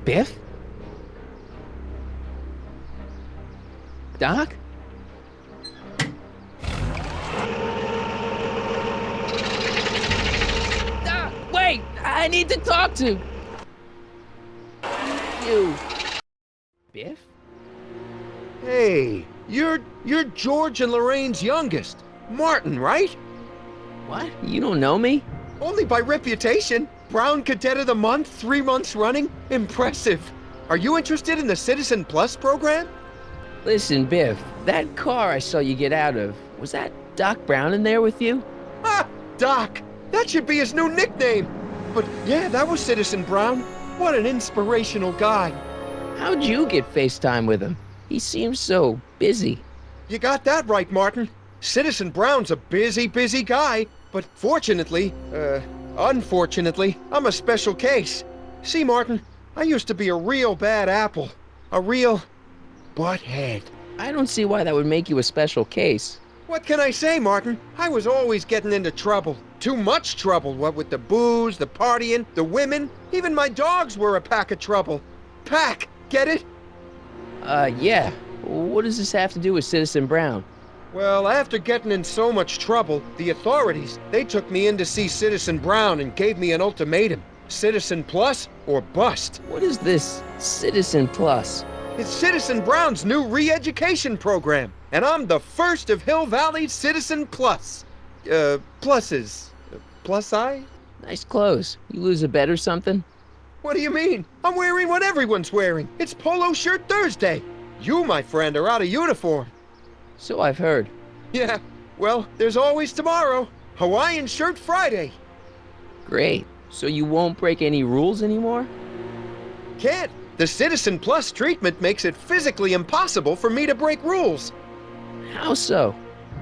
Biff? Doc? Doc, wait! I need to talk to you. Biff? Hey, you're George and Lorraine's youngest. Martin, right? What? You don't know me? Only by reputation. Brown Cadet of the Month, 3 months running. Impressive. Are you interested in the Citizen Plus program? Listen, Biff, that car I saw you get out of, was that Doc Brown in there with you? Ah, Doc. That should be his new nickname. But yeah, that was Citizen Brown. What an inspirational guy. How'd you get FaceTime with him? He seems so busy. You got that right, Martin. Citizen Brown's a busy guy. But unfortunately, I'm a special case. See, Martin, I used to be a real bad apple. A real butthead. I don't see why that would make you a special case. What can I say, Martin? I was always getting into trouble. Too much trouble, what with the booze, the partying, the women. Even my dogs were a pack of trouble. Pack, get it? Yeah. What does this have to do with Citizen Brown? Well, after getting in so much trouble, the authorities, they took me in to see Citizen Brown and gave me an ultimatum. Citizen Plus or bust. What is this Citizen Plus? It's Citizen Brown's new re-education program, and I'm the first of Hill Valley's Citizen Plus. Pluses. Plus I? Nice clothes. You lose a bet or something? What do you mean? I'm wearing what everyone's wearing. It's Polo Shirt Thursday. You, my friend, are out of uniform. So I've heard. Yeah, well, there's always tomorrow. Hawaiian Shirt Friday. Great. So you won't break any rules anymore? Can't. The Citizen Plus treatment makes it physically impossible for me to break rules. How so?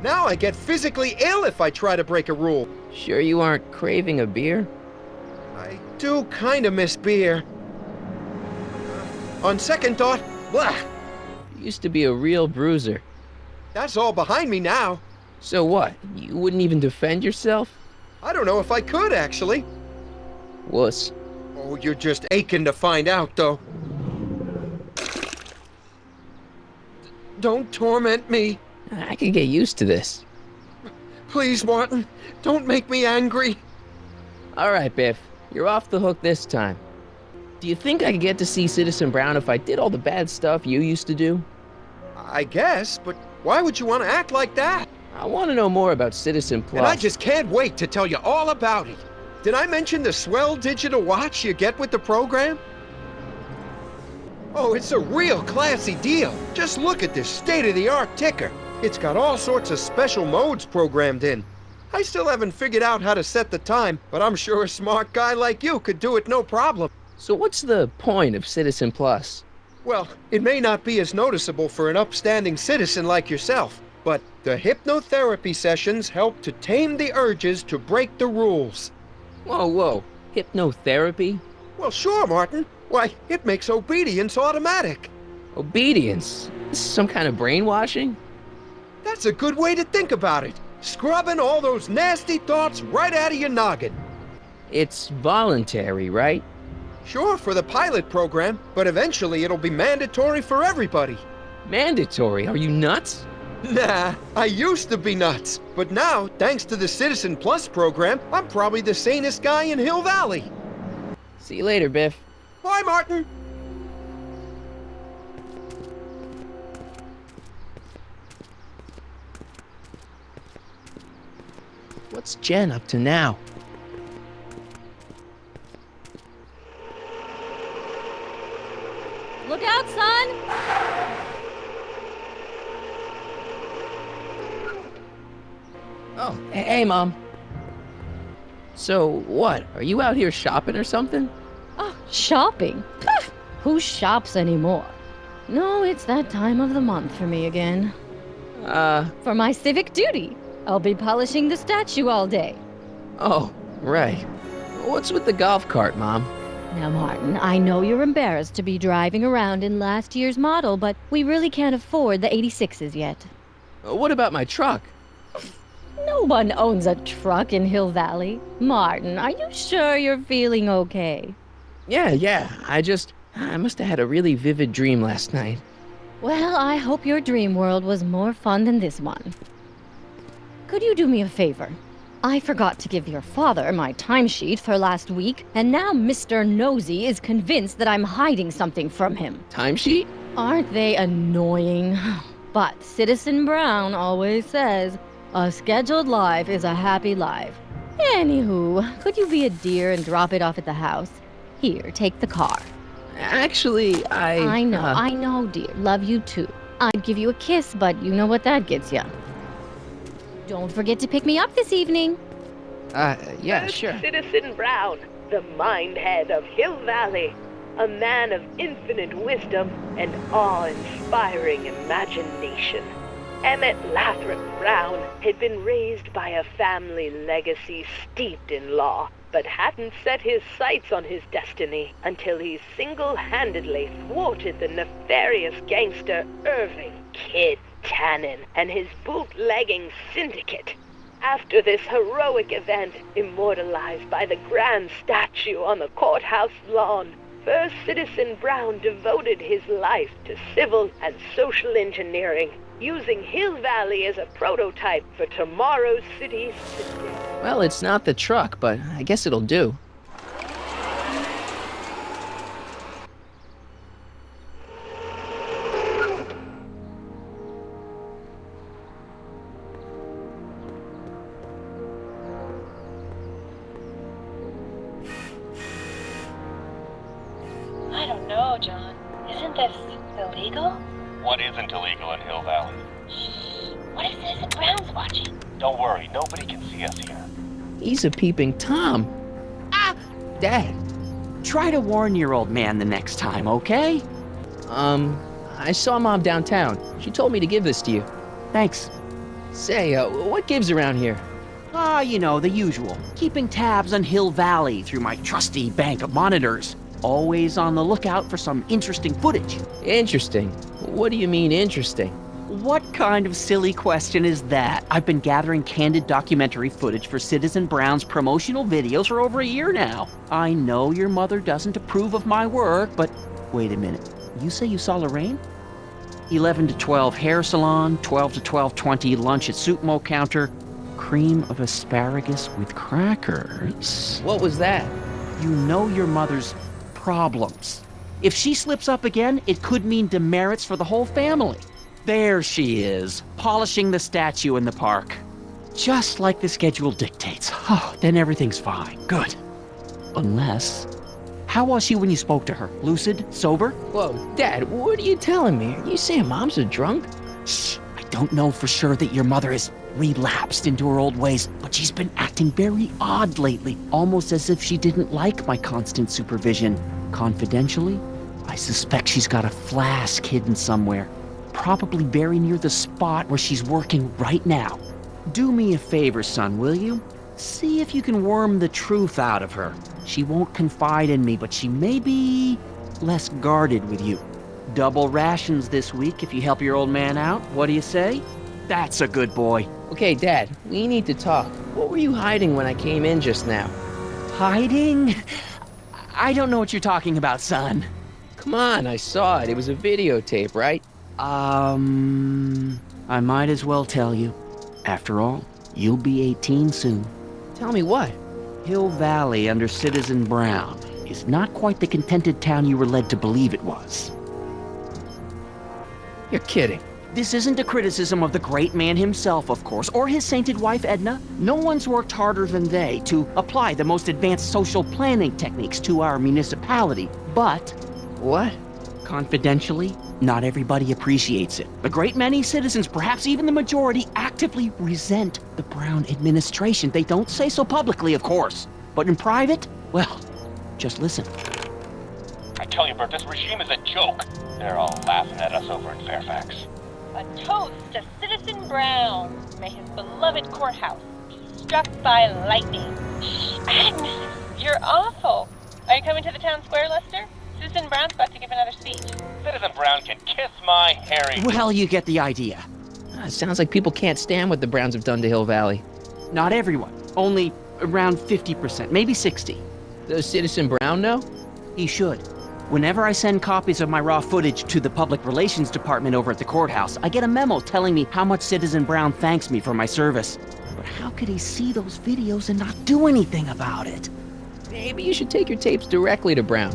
Now I get physically ill if I try to break a rule. Sure you aren't craving a beer? I do kinda miss beer. On second thought, blah. You used to be a real bruiser. That's all behind me now. So what? You wouldn't even defend yourself? I don't know if I could, actually. Wuss. Oh, you're just aching to find out, though. Don't torment me. I could get used to this. Please, Martin, don't make me angry. All right, Biff. You're off the hook this time. Do you think I could get to see Citizen Brown if I did all the bad stuff you used to do? I guess, but why would you want to act like that? I want to know more about Citizen Plus. And I just can't wait to tell you all about it. Did I mention the swell digital watch you get with the program? Oh, it's a real classy deal. Just look at this state-of-the-art ticker. It's got all sorts of special modes programmed in. I still haven't figured out how to set the time, but I'm sure a smart guy like you could do it no problem. So what's the point of Citizen Plus? Well, it may not be as noticeable for an upstanding citizen like yourself, but the hypnotherapy sessions help to tame the urges to break the rules. Whoa. Hypnotherapy? Well, sure, Martin. Why, it makes obedience automatic. Obedience? This is some kind of brainwashing? That's a good way to think about it. Scrubbing all those nasty thoughts right out of your noggin. It's voluntary, right? Sure, for the pilot program, but eventually it'll be mandatory for everybody. Mandatory? Are you nuts? Nah, I used to be nuts. But now, thanks to the Citizen Plus program, I'm probably the sanest guy in Hill Valley. See you later, Biff. Bye, Martin. What's Jen up to now? Look out, son! Oh, hey, Mom. So, what? Are you out here shopping or something? Oh, shopping? Pah, who shops anymore? No, it's that time of the month for me again. For my civic duty. I'll be polishing the statue all day. Oh, right. What's with the golf cart, Mom? Now, Martin, I know you're embarrassed to be driving around in last year's model, but we really can't afford the 86s yet. What about my truck? No one owns a truck in Hill Valley. Martin, are you sure you're feeling okay? Yeah. I just I must have had a really vivid dream last night. Well, I hope your dream world was more fun than this one. Could you do me a favor? I forgot to give your father my timesheet for last week, and now Mr. Nosy is convinced that I'm hiding something from him. Timesheet? Aren't they annoying? But Citizen Brown always says, a scheduled life is a happy life. Anywho, could you be a dear and drop it off at the house? Here, take the car. Actually, I know, dear. Love you too. I'd give you a kiss, but you know what that gets ya. Don't forget to pick me up this evening. Yeah, sure. Citizen Brown, the mind head of Hill Valley, a man of infinite wisdom and awe-inspiring imagination. Emmett Lathrop Brown had been raised by a family legacy steeped in law, but hadn't set his sights on his destiny until he single-handedly thwarted the nefarious gangster Irving Kid Tannen and his bootlegging syndicate. After this heroic event, immortalized by the grand statue on the courthouse lawn, First Citizen Brown devoted his life to civil and social engineering, using Hill Valley as a prototype for tomorrow's cities today. Well, it's not the truck, but I guess it'll do. I don't know, John. Isn't this illegal? What isn't illegal in Hill Valley? Shh. What if Citizen Brown's watching? Don't worry, nobody can see us here. He's a peeping Tom. Ah! Dad. Try to warn your old man the next time, okay? I saw Mom downtown. She told me to give this to you. Thanks. Say, what gives around here? You know, the usual. Keeping tabs on Hill Valley through my trusty bank of monitors. Always on the lookout for some interesting footage. Interesting. What do you mean, interesting? What kind of silly question is that? I've been gathering candid documentary footage for Citizen Brown's promotional videos for over a year now. I know your mother doesn't approve of my work, but wait a minute. You say you saw Lorraine? 11 to 12 hair salon, 12 to 12:20 lunch at soup mo counter, cream of asparagus with crackers. What was that? You know your mother's problems. If she slips up again, it could mean demerits for the whole family. There she is, polishing the statue in the park. Just like the schedule dictates. Oh, then everything's fine. Good. Unless... How was she when you spoke to her? Lucid? Sober? Whoa, Dad, what are you telling me? Are you saying Mom's a drunk? Shh. I don't know for sure that your mother has relapsed into her old ways, but she's been acting very odd lately, almost as if she didn't like my constant supervision. Confidentially, I suspect she's got a flask hidden somewhere, probably very near the spot where she's working right now. Do me a favor, son, will you? See if you can worm the truth out of her. She won't confide in me, but she may be less guarded with you. Double rations this week if you help your old man out. What do you say? That's a good boy. Okay, Dad, we need to talk. What were you hiding when I came in just now? Hiding? I don't know what you're talking about, son. Come on, I saw it. It was a videotape, right? I might as well tell you. After all, you'll be 18 soon. Tell me what? Hill Valley under Citizen Brown is not quite the contented town you were led to believe it was. You're kidding. This isn't a criticism of the great man himself, of course, or his sainted wife, Edna. No one's worked harder than they to apply the most advanced social planning techniques to our municipality. But... What? Confidentially, not everybody appreciates it. A great many citizens, perhaps even the majority, actively resent the Brown administration. They don't say so publicly, of course. But in private, well, just listen. I tell you, Bert, this regime is a joke. They're all laughing at us over in Fairfax. A toast to Citizen Brown. May his beloved courthouse be struck by lightning. Shh, Agnes, you're awful. Are you coming to the town square, Lester? Citizen Brown's about to give another speech. Citizen Brown can kiss my hairy... Well, you get the idea. It sounds like people can't stand what the Browns have done to Hill Valley. Not everyone. Only around 50%, maybe 60. Does Citizen Brown know? He should. Whenever I send copies of my raw footage to the public relations department over at the courthouse, I get a memo telling me how much Citizen Brown thanks me for my service. But how could he see those videos and not do anything about it? Maybe you should take your tapes directly to Brown.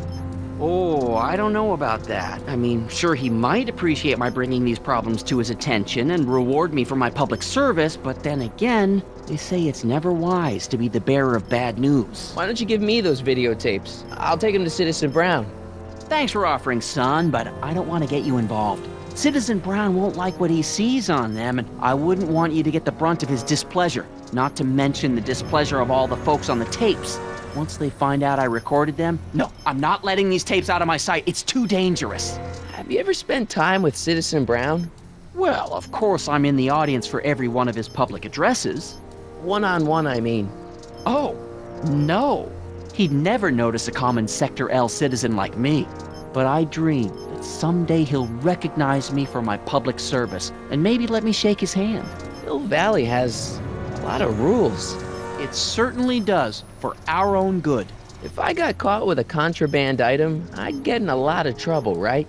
Oh, I don't know about that. I mean, sure, he might appreciate my bringing these problems to his attention and reward me for my public service, but then again, they say it's never wise to be the bearer of bad news. Why don't you give me those videotapes? I'll take them to Citizen Brown. Thanks for offering, son, but I don't want to get you involved. Citizen Brown won't like what he sees on them, and I wouldn't want you to get the brunt of his displeasure, not to mention the displeasure of all the folks on the tapes. Once they find out I recorded them, no, I'm not letting these tapes out of my sight. It's too dangerous. Have you ever spent time with Citizen Brown? Well, of course I'm in the audience for every one of his public addresses. One-on-one, I mean. Oh, no. He'd never notice a common Sector L citizen like me. But I dream that someday he'll recognize me for my public service and maybe let me shake his hand. Hill Valley has a lot of rules. It certainly does, for our own good. If I got caught with a contraband item, I'd get in a lot of trouble, right?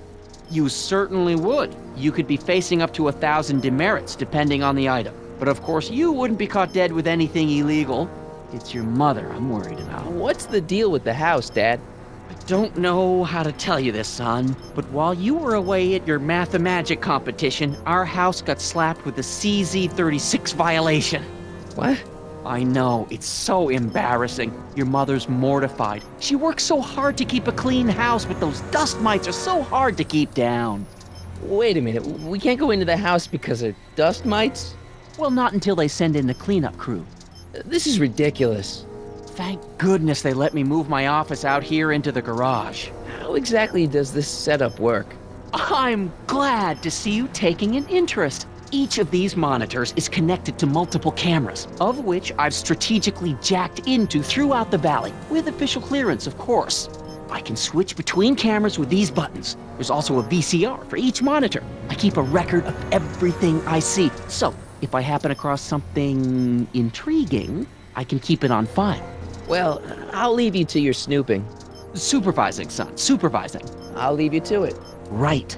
You certainly would. You could be facing up to 1,000 demerits, depending on the item. But of course, you wouldn't be caught dead with anything illegal. It's your mother I'm worried about. What's the deal with the house, Dad? I don't know how to tell you this, son, but while you were away at your Math-O-Magic competition, our house got slapped with a CZ36 violation. What? I know, it's so embarrassing. Your mother's mortified. She works so hard to keep a clean house, but those dust mites are so hard to keep down. Wait a minute, we can't go into the house because of dust mites? Well, not until they send in the cleanup crew. This is ridiculous. Thank goodness they let me move my office out here into the garage. How exactly does this setup work? I'm glad to see you taking an interest. Each of these monitors is connected to multiple cameras, of which I've strategically jacked into throughout the valley, with official clearance, of course. I can switch between cameras with these buttons. There's also a VCR for each monitor. I keep a record of everything I see, so if I happen across something intriguing, I can keep it on file. Well, I'll leave you to your snooping. Supervising, son, supervising. I'll leave you to it. Right.